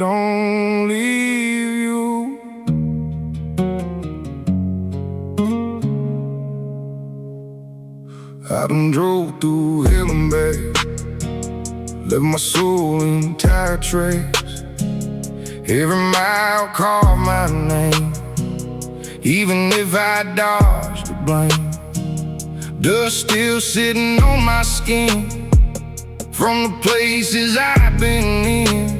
don't leave you. I done drove through hell and back, left my soul in tire tracks. Every mile called my name, even if I dodged the blame. Dust still sitting on my skin from the places I've been in.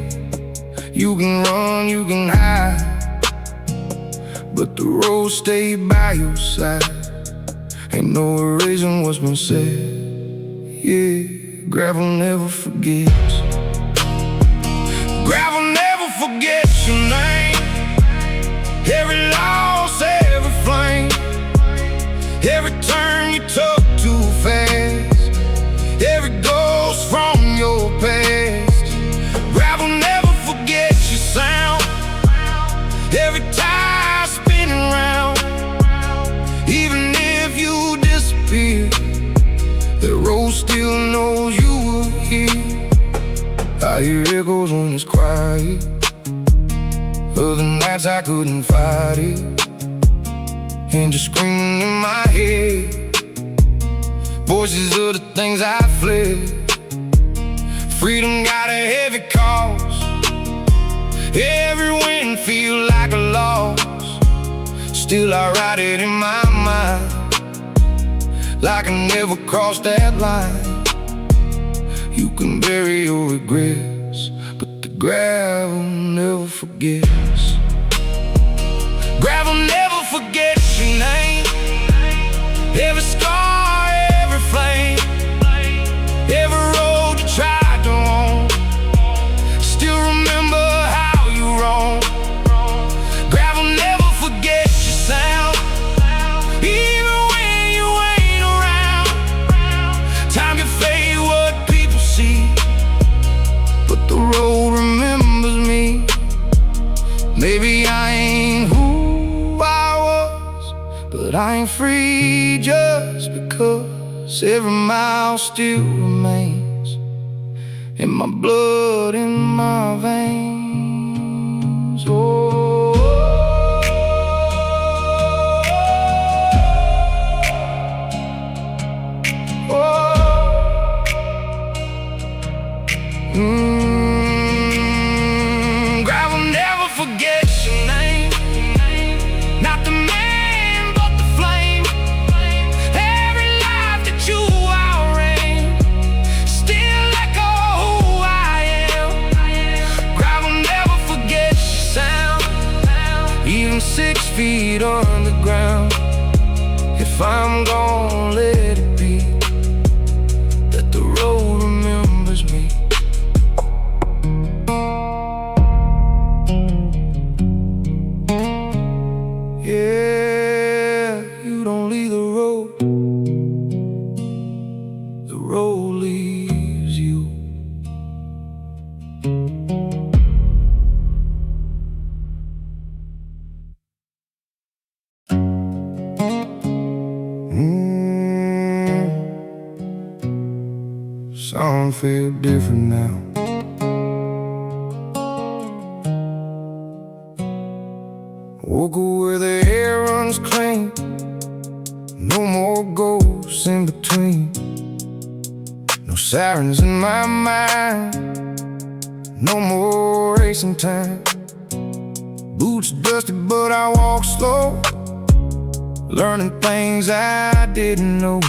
You can run, you can hide, but the road stayed by your side. Ain't no erasing what's been said. Yeah, gravel never forgets. Gravel never forgets your name. Every loss, every flame, every turn you took too fast, every ghost from your past. Gravel never forgets your sound. Every tire spinning round, even if you disappear, the road still knows you were here. I hear echoes when it's quiet. Other nights I couldn't fight it, and just screaming in my head, voices of the things I fled. Freedom got a heavy cost. Every win feel like a loss. Still I ride it in my mind, like I never crossed that line. You can bury your regrets, but the gravel never forgets. Gravel never forgets your name. Every scar, every flame, every road you tried to own, still remember how you roam. Gravel never forgets your sound, even when you ain't around. Time can fade what people see, but the road remembers me. Maybe I ain't who I was, but I ain't free just because every mile still remains in my blood, in my veins. Oh, oh, oh. Gravel never forgets your name. Not the man, but the flame. Every life that you outran still echo who I am. Gravel never forgets your sound, even 6 feet underground. If I'm gonna let it be, let the road remembers me. Yeah, you don't leave the road leaves you. Some feel different now. Woke up where the air runs clean, no more ghosts in between, no sirens in my mind, no more racing time. Boots dusty but I walk slow, learning things I didn't know.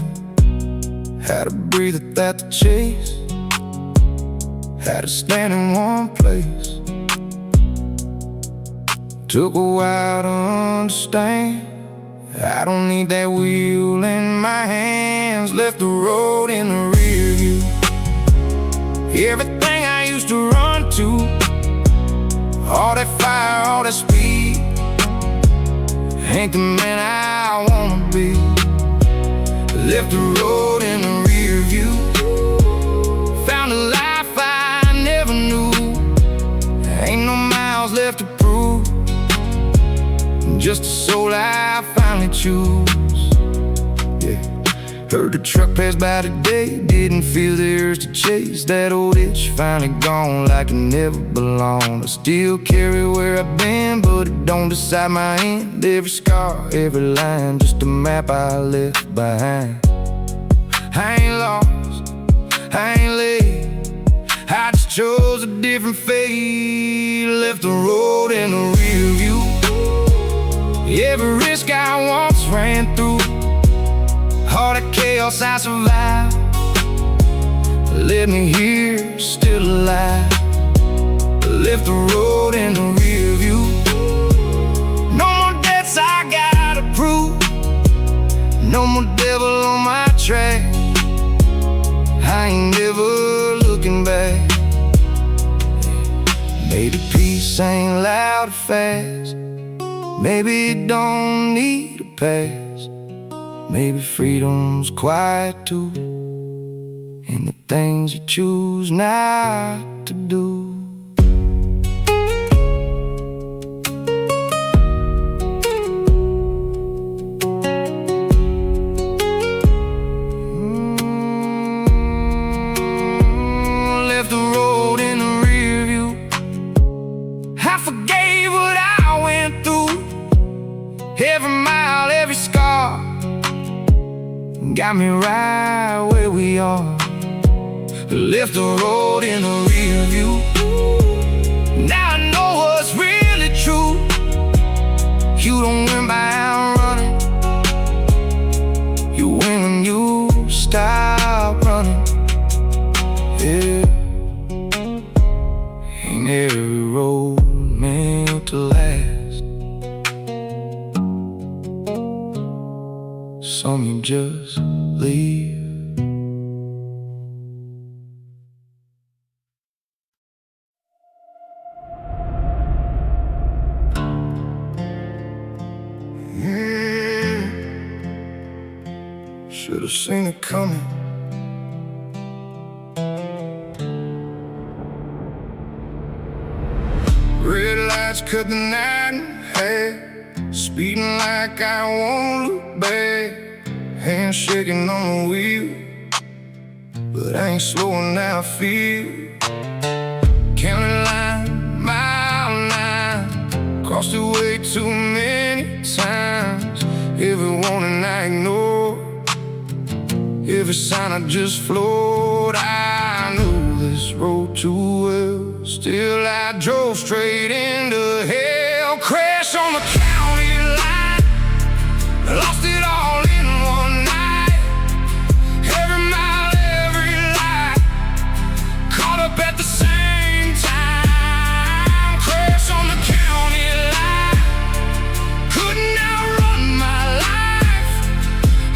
How to breathe at the chase, how to stand in one place. Took a while to understand, I don't need that wheel in my hands. Left the road in the rear view. Everything I used to run to, all that fire, all that speed, ain't the man I wanna be. Left the road in the rear view. Found a life I never knew. Ain't no miles left to prove, just a soul I finally choose. Yeah, Heard the truck pass by today, didn't feel the urge to chase. That old itch finally gone like it never belonged. I still carry where I've been, but it don't decide my end. Every scar, every line, just a map I left behind. I ain't lost, I ain't late, I just chose a different fate. Left the road in the rear view. Every risk I once ran through, heart of chaos I survived, led me here, still alive. Left the road in the rear view. No more debts I gotta prove, no more devil on my track. I ain't never looking back. Maybe peace ain't loud or fast, maybe it don't need a pass. Maybe freedom's quiet too, in the things you choose not to do. Left the road in the rear view. I forgave what I went through. Every mile, every scar got me right where we are. Left the road in the rear view. Now I know what's really true. You don't win by outrunning, you win when you stop running. Yeah. Ain't every road meant to last. Some you just leave. Should've seen it coming. Red lights cut the night in half, speeding like I won't look back. Hands shaking on the wheel, but I ain't slowing now, I feel. County line, mile line, crossed it way too many times. Every warning I ignored, every sign I just floored. I knew this road too well, still I drove straight into hell. Crashed on the county line, lost it all in one night. Every mile, every light, caught up at the same time. Crashed on the county line, couldn't outrun my life.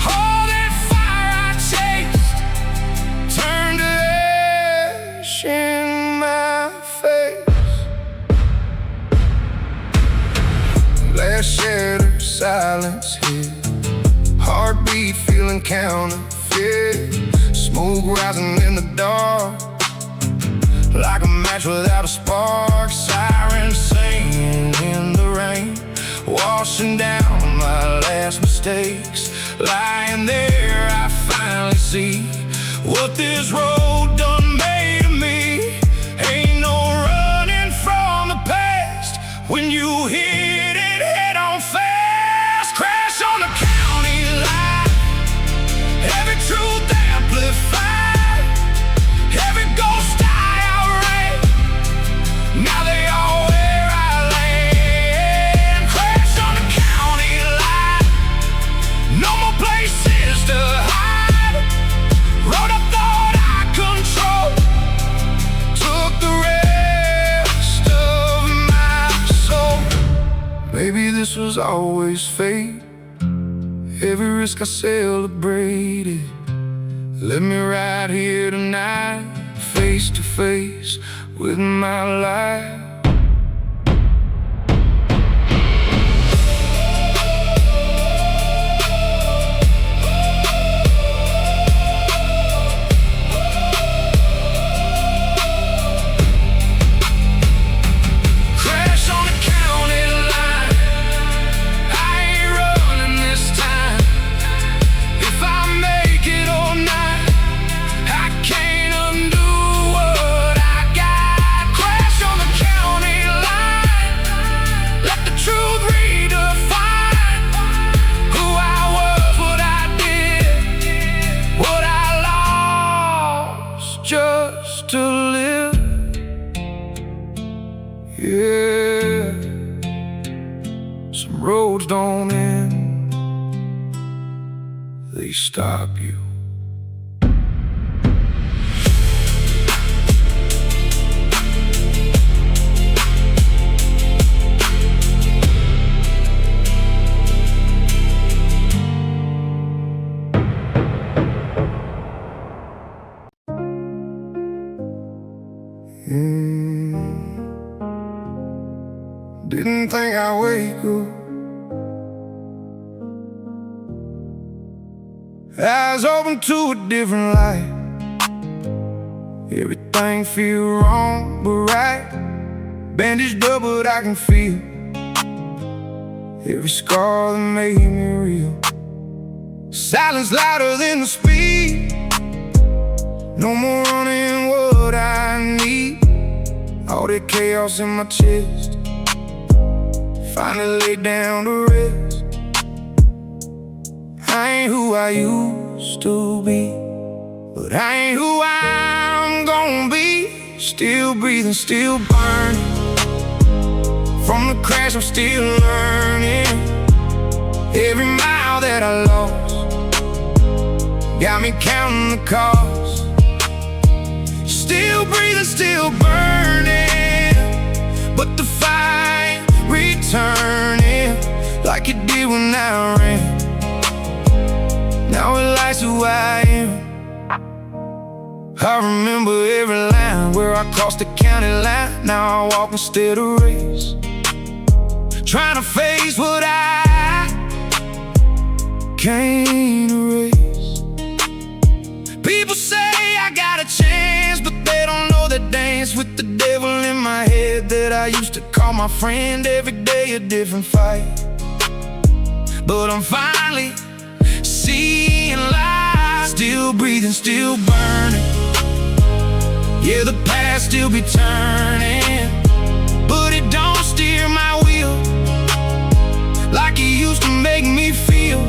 All that fire I chased turned to ash in my face. Glass shattered, silence hit, heartbeat feeling counterfeit. Smoke rising in the dark, like a match without a spark. Sirens singing in the rain, washing down my last mistakes. Lying there I finally see what this road done made of me. Ain't no running from the past when you hit it head on fast. Crash on the county line, every truth amplified, every ghost I outrage, now they all where I land. Crash on the county line, no more places to hide. Road I thought I controlled, took the rest of my soul. Maybe this was always fate, every risk I celebrated. Let me ride here tonight, face to face with my life. Crash on the county line, I ain't running this time. If I make it Yeah, some roads don't end, they stop you. Didn't think I'd wake up, eyes open to a different light. Everything feel wrong but right, bandaged up but I can feel every scar that made me real. Silence louder than the speed, no more running what I need. All that chaos in my chest finally laid down to rest. I ain't who I used to be, but I ain't who I'm gonna be. Still breathing, still burning. From the crash I'm still learning. Every mile that I lost got me counting the cost. Still breathing, still burning, but the fire returning like it did when I ran. Now it lights who I am. I remember every line where I crossed the county line. Now I walk instead of race, trying to face what I can't erase. People say I got a chance, but they don't know the dance with the devil in my head that I used to call my friend. Every day a different fight, but I'm finally seeing light. Still breathing, still burning. Yeah, the past still be turning, but it don't steer my wheel like it used to make me feel.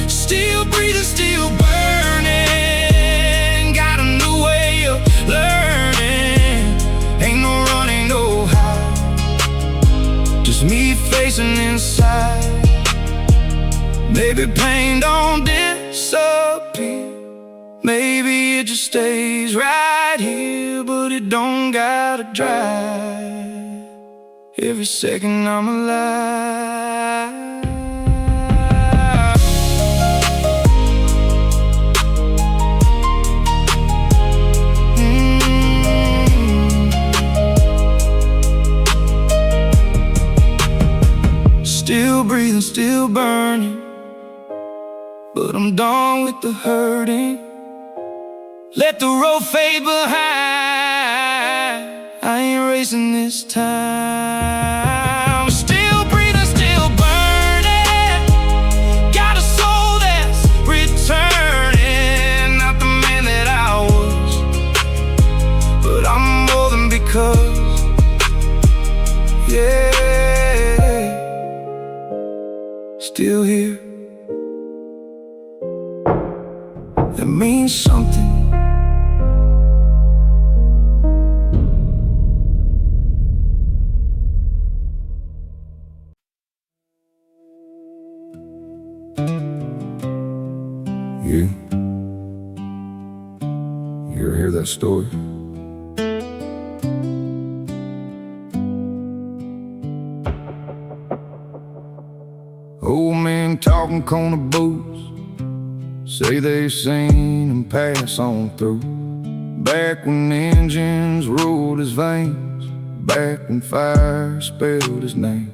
Still breathing, still burning. Got a new way of learning. Ain't no running, no hide, just me facing inside. Maybe pain don't disappear, maybe it just stays right here, but it don't gotta dry. Every second I'm alive. Still breathing, still burning, but I'm done with the hurting. Let the road fade behind, I ain't racing this time. Still breathing, still burning. Got a soul that's returning. Not the man that I was, but I'm more than because. Yeah, still here, that means something. You ever hear that story? Old men talking corner booths, say they've seen him pass on through. Back when engines rolled his veins, back when fire spelled his name.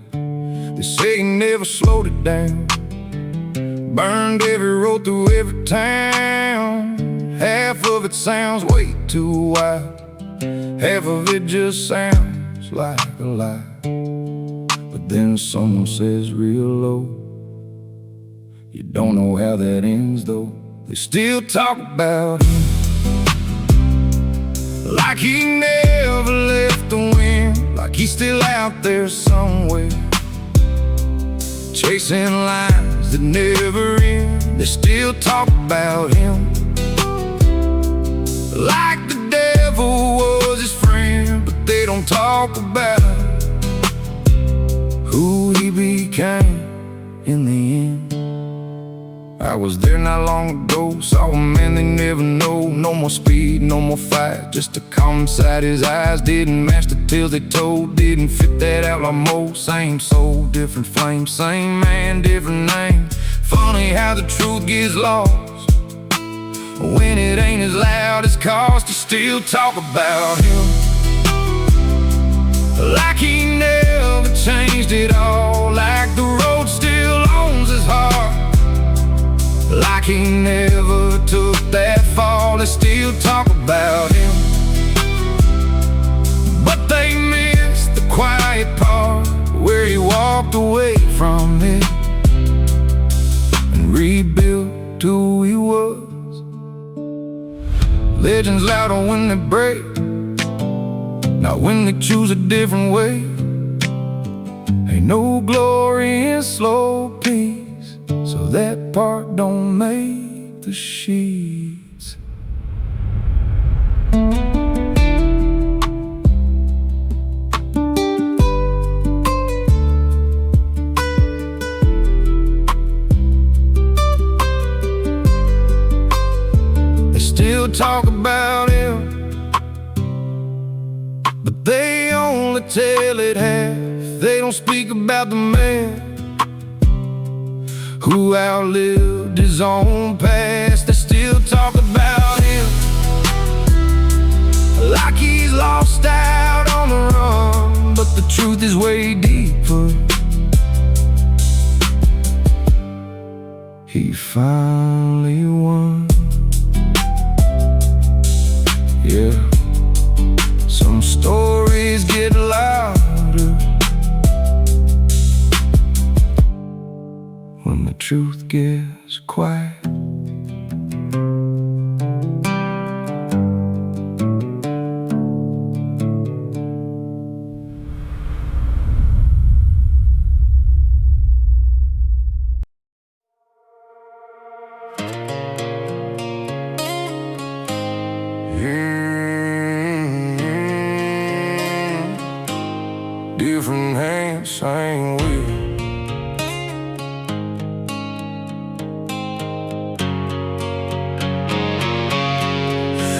They say he never slowed it down, burned every road through every town. Half of it sounds way too wild, half of it just sounds like a lie. But then someone says real low, you don't know how that ends though. They still talk about him like he never left the wind, like he's still out there somewhere, chasing lines that never end. They still talk about him like the devil was his friend, but they don't don't talk about who he became in the end. I was there not long ago, saw a man they never know. No more speed, no more fight, just a calm inside his eyes. Didn't match the tales they told, didn't fit that outlaw mold. Same soul, different flame, same man, different name. Funny how the truth gets lost when it ain't as loud as cost to still talk about him, like he never changed at all, like the road still owns his heart, like he never took that fall. They still talk about him, but they missed the quiet part where he walked away from it and rebuilt who he was. Legends louder when they break, not when they choose a different way. Ain't no glory in slow peace, so that part don't make the sheets. They still talk about him, but they only tell it half. They don't speak about the man who outlived his own past. They still talk about him like he's lost out on the run, but the truth is way deeper. He finally won. Yeah, some stories get louder when the truth gets quiet. Different hands, same wheel.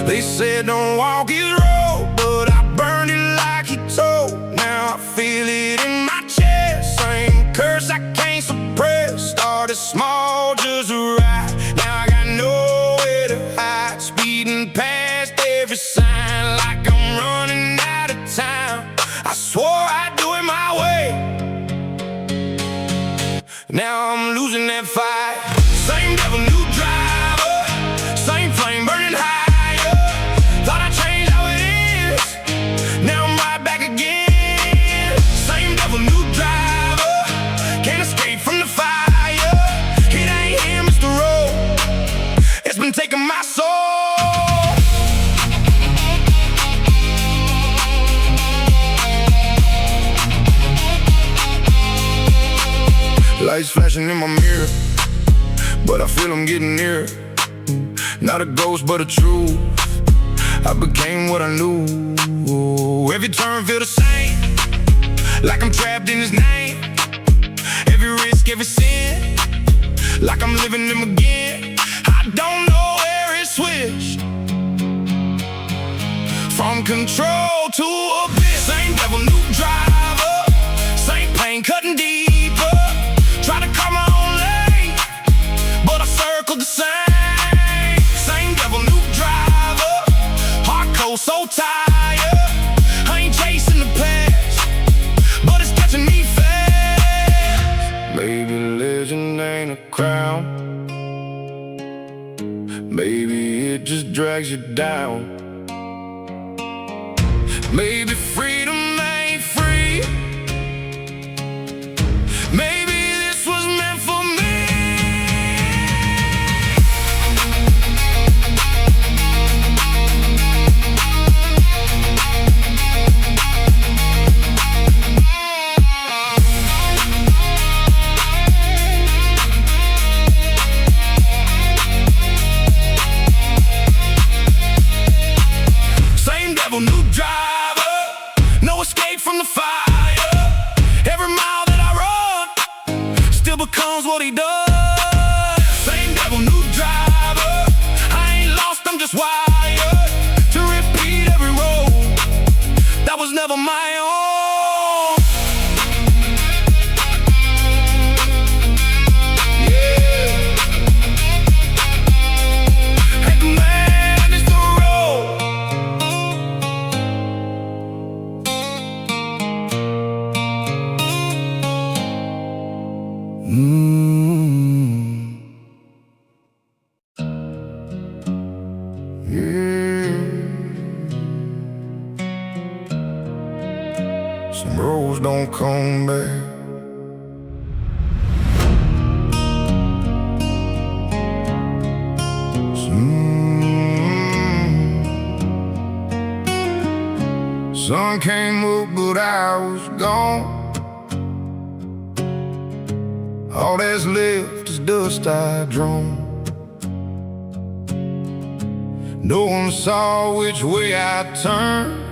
They said don't walk his road, but I burned it like he told. Now I feel it in my chest, same curse I can't suppress. Started small, just right. Now I got nowhere to hide, speeding past every sign like I'm running out of time. I swore I'd do it my way, now I'm losing that fight. Same devil, new driver, same flame burning higher. Thought I changed how it is, now I'm right back again. Same devil, new driver, can't escape from the fire. It ain't him, it's the road, it's been taking my soul. Lights flashing in my mirror, but I feel I'm getting nearer. Not a ghost, but a truth. I became what I knew. Every turn feel the same, like I'm trapped in his name. Every risk, every sin, like I'm living him again. I don't know where it switched from control to abyss. Same devil, new driver, same pain cutting deeper. Try to call my own lane, but I circled the same. Same devil, new driver, heart cold, so tired. I ain't chasing the past, but it's catching me fast. Maybe legend ain't a crown, maybe it just drags you down. Maybe freedom ain't free, maybe this was meant for me. Same devil, new driver, escape from the fire. Every mile that I run still becomes what he does. Same devil, new driver. I ain't lost, I'm just wired to repeat every road that was never my own. Some roads don't come back. Sun came up, but I was gone. All that's left is dust I've drawn. No one saw which way I turned.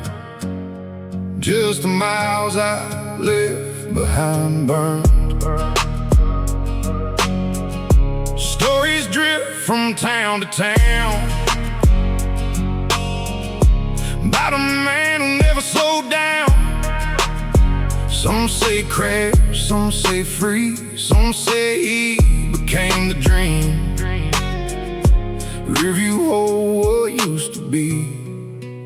Just the miles I left behind burned. Stories drift from town to town about a man who never slowed down. Some say crash, some say free, some say he became the dream. Review hold what used to be,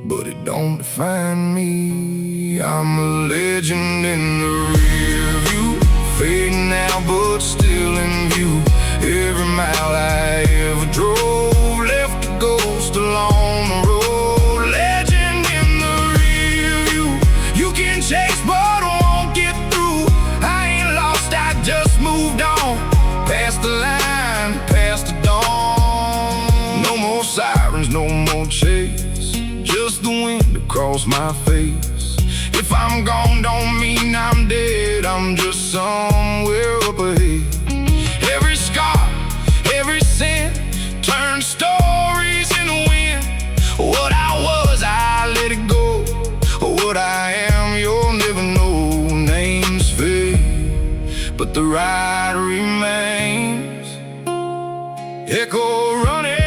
but it don't define me. I'm a legend in the rear view, fading out but still in view. Every mile I ever drove left a ghost along the road. Legend in the rear view, you can chase but won't get through. I ain't lost, I just moved on, past the line, past the dawn. No more sirens, no more chase, just the wind across my face. If I'm gone don't mean I'm dead, I'm just somewhere up ahead. Every scar, every sin turned stories in the wind. What I was, I let it go. What I am, you'll never know. Names fade, but the ride remains. Echo running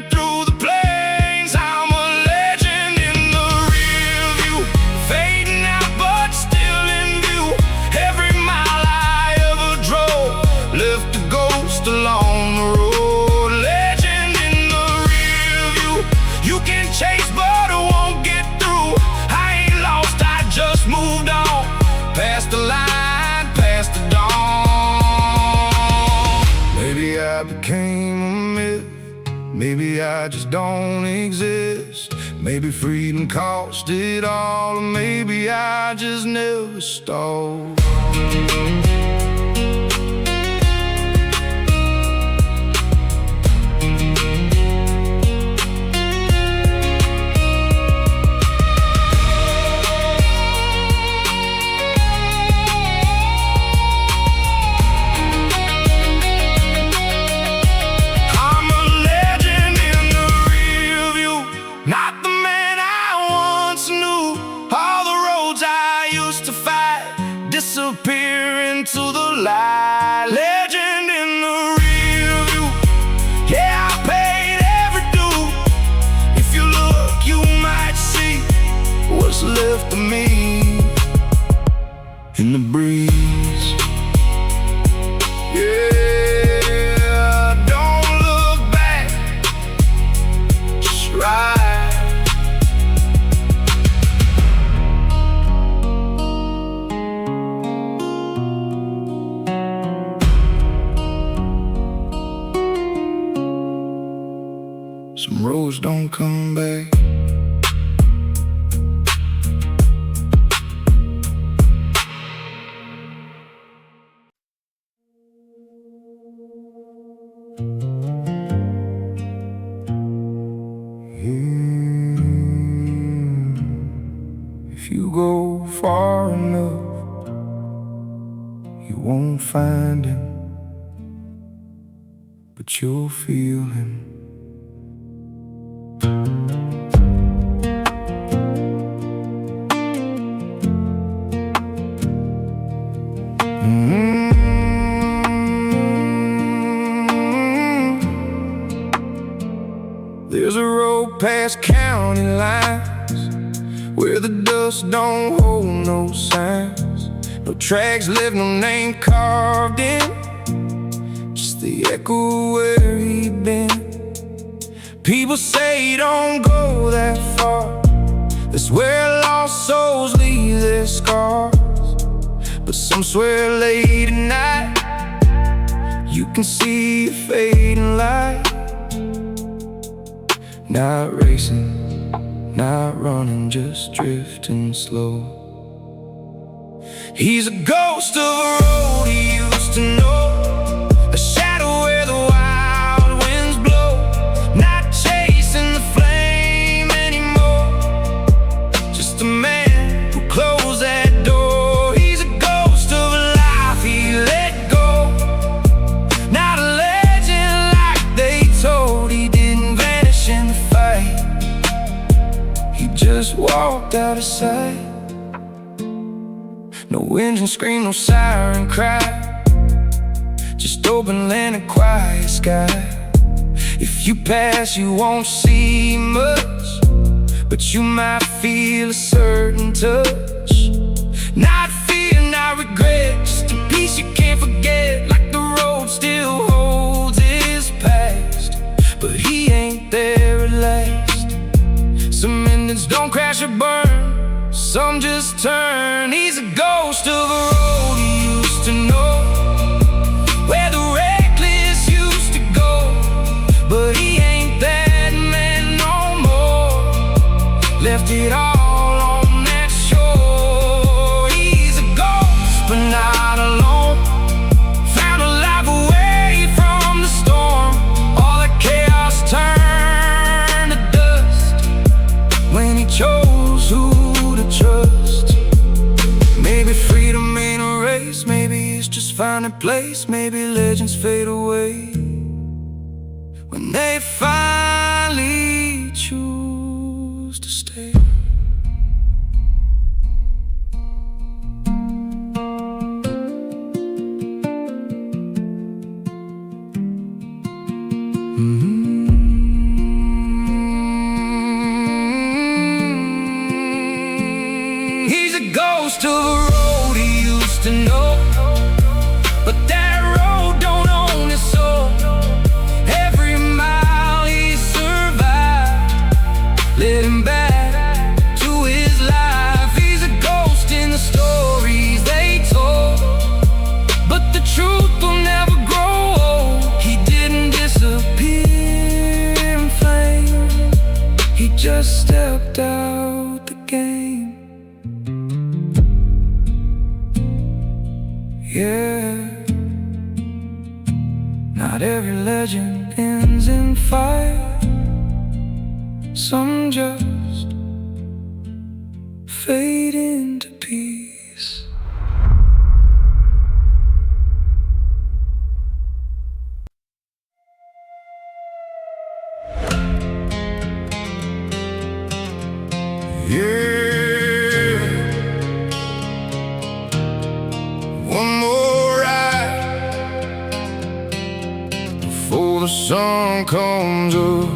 through the plains. I'm a legend in the rear view, fading out but still in view. Every mile I ever drove left a ghost along the road. Legend in the rear view, you can chase but it won't get through. I ain't lost, I just moved on, past the line, past the dawn. Maybe I became a myth, maybe I just don't exist. Maybe freedom cost it all, or maybe I just never stalled. Not the man I once knew. All the roads I used to fight disappear into the light. Legend in the rear view, yeah, I paid every due. If you look, you might see what's left of me in the breeze. Yeah, don't look back, just ride. Some roads don't come back. If you go far enough, you won't find him, but you'll feel him. There's a road past county lines where the dust don't hold no signs, no tracks left, no name carved in, just the echo where he'd been. People say don't go that far, that's where lost souls leave their scars. But some swear late at night you can see a fading light. Not racing, not running, just drifting slow. He's a ghost of a road he used to know, a shadow where the wild winds blow. Not chasing the flame anymore, just a man who closed that door. He's a ghost of a life he let go, not a legend like they told. He didn't vanish in the fight, he just walked out of sight. No engine scream, no siren cry, just open land and quiet sky. If you pass you won't see much, but you might feel a certain touch. Not fear, not regret, just a piece you can't forget. Like the road still holds his past, but he ain't there at last. Some endings don't crash or burn, some just turn. He's a ghost of a road he used to know, where the reckless used to go. But he ain't that man no more, left it all on that shore. He's a ghost but not alone, found a life away from the storm. All the chaos turned to dust when he chose who to trust. Maybe freedom ain't a race, maybe it's just finding place. Maybe legends fade away when they finally choose to stay. He's a ghost of a road he used to know, but that road don't own his soul. Every mile he survived led him back to his life. He's a ghost in the stories they told, but the truth will never grow old. He didn't disappear in flames, he just stepped out the game. Yeah, not every legend ends in fire, some just fade into peace. Yeah, one more ride before the sun comes up.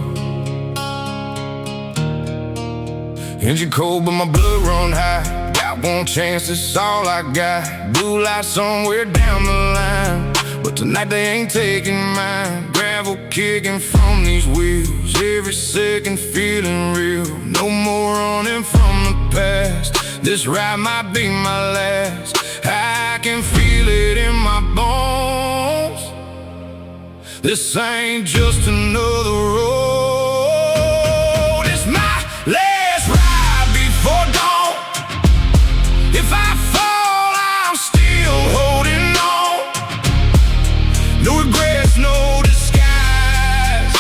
Engine cold but my blood run high, got one chance, that's all I got. Blue light somewhere down the line, but tonight they ain't taking mine. Gravel kicking from these wheels, every second feeling real. No more running from the past, this ride might be my last. I can feel it in my bones, this ain't just another road. It's my last ride before dawn. If I fall, I'm still holding on. No regrets, no disguise,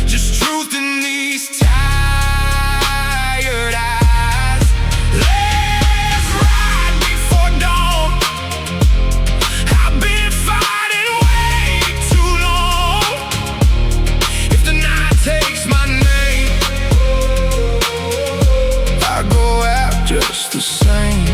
just truth in these tired eyes. Let's ride before dawn. I've been fighting way too long. If the night takes my name, I go out just the same.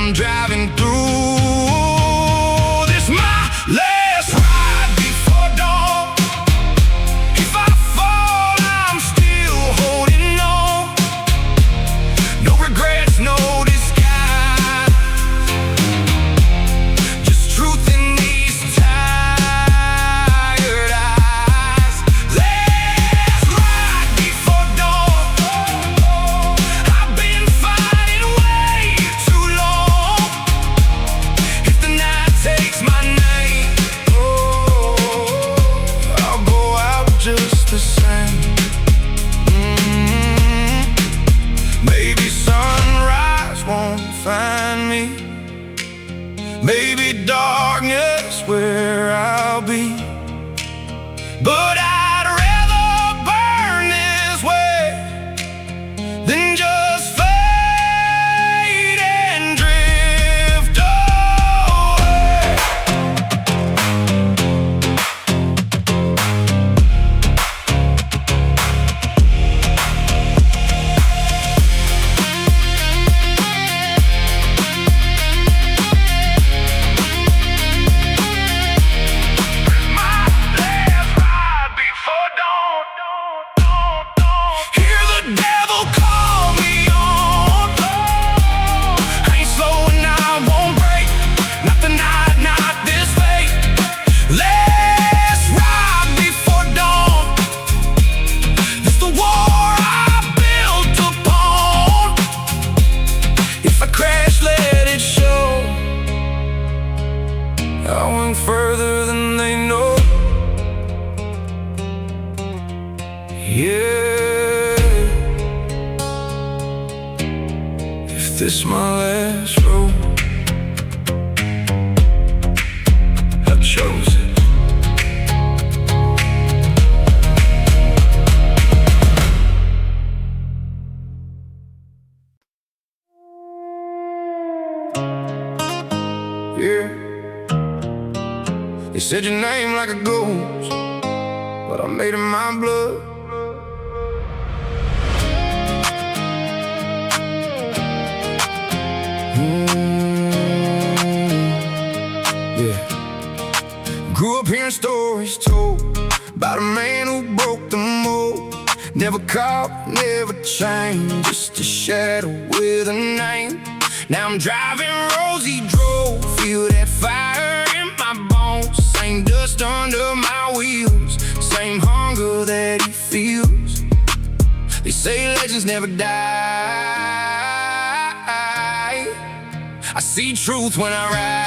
I'm driving through. This my last ride before dawn. If I fall, I'm still holding on. No regrets, no disguise. Just truth in these tired eyes. Last ride before dawn. I've been fighting way too long. If the night takes my name, oh, I'll go out just the same. Maybe sunrise won't find me. Maybe darkness where I'll be. But I'd rather burn this way than just fade and drift away. My last ride before dawn. Hear the devil call me on. I ain't slowing, I won't break. Not tonight, not this late. Last ride before dawn. It's the war I built upon. If I crash, let it show. I went further than they know. Yeah. If this my last road, I chose it. Yeah. They said your name like a ghost, but I made it my blood. Yeah. Grew up hearing stories told about a man who broke the mold. Never caught, never changed, just a shadow with a name. Now I'm driving roads he drove, feel that fire in my bones. Same dust under my wheels, same hunger that he feels. They say legends never die. I see truth when I ride.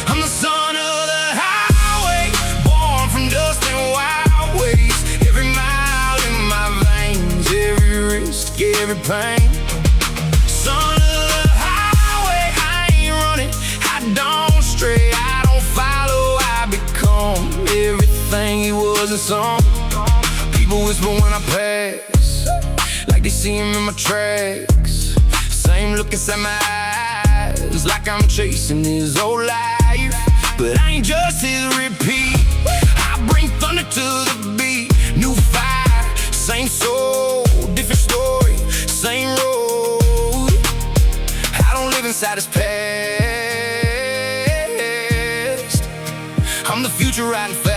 I'm the son of the highway, born from dust and wild ways. Every mile in my veins, every risk, every pain. Son of the highway, I ain't running, I don't stray, I don't follow, I become everything he was in song. People whisper when I pass, like they see him in my tracks. Same look inside my eyes, like I'm chasing his old life. But I ain't just his repeat, I bring thunder to the beat. New fire, same soul, different story, same road. I don't live inside his past, I'm the future riding fast.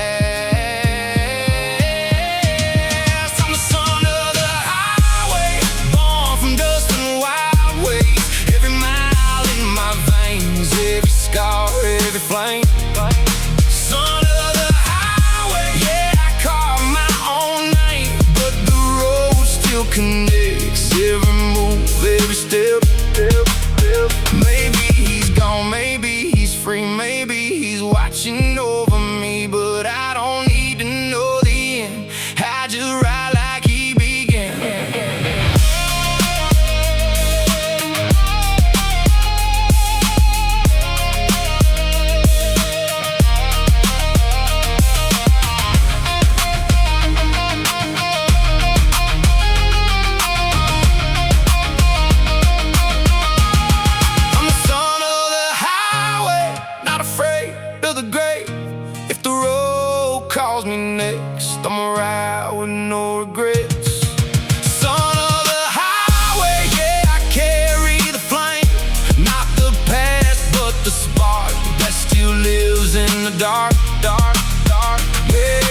I'm the son of the highway, born from dust and wild ways. Every mile in my veins, every scar, every flame. Son of the highway, yeah, I carve my own name, but the road still connects. Every move, every step. Maybe he's gone, maybe he's free, maybe he's watching over me, but in the dark, dark, dark. Yeah.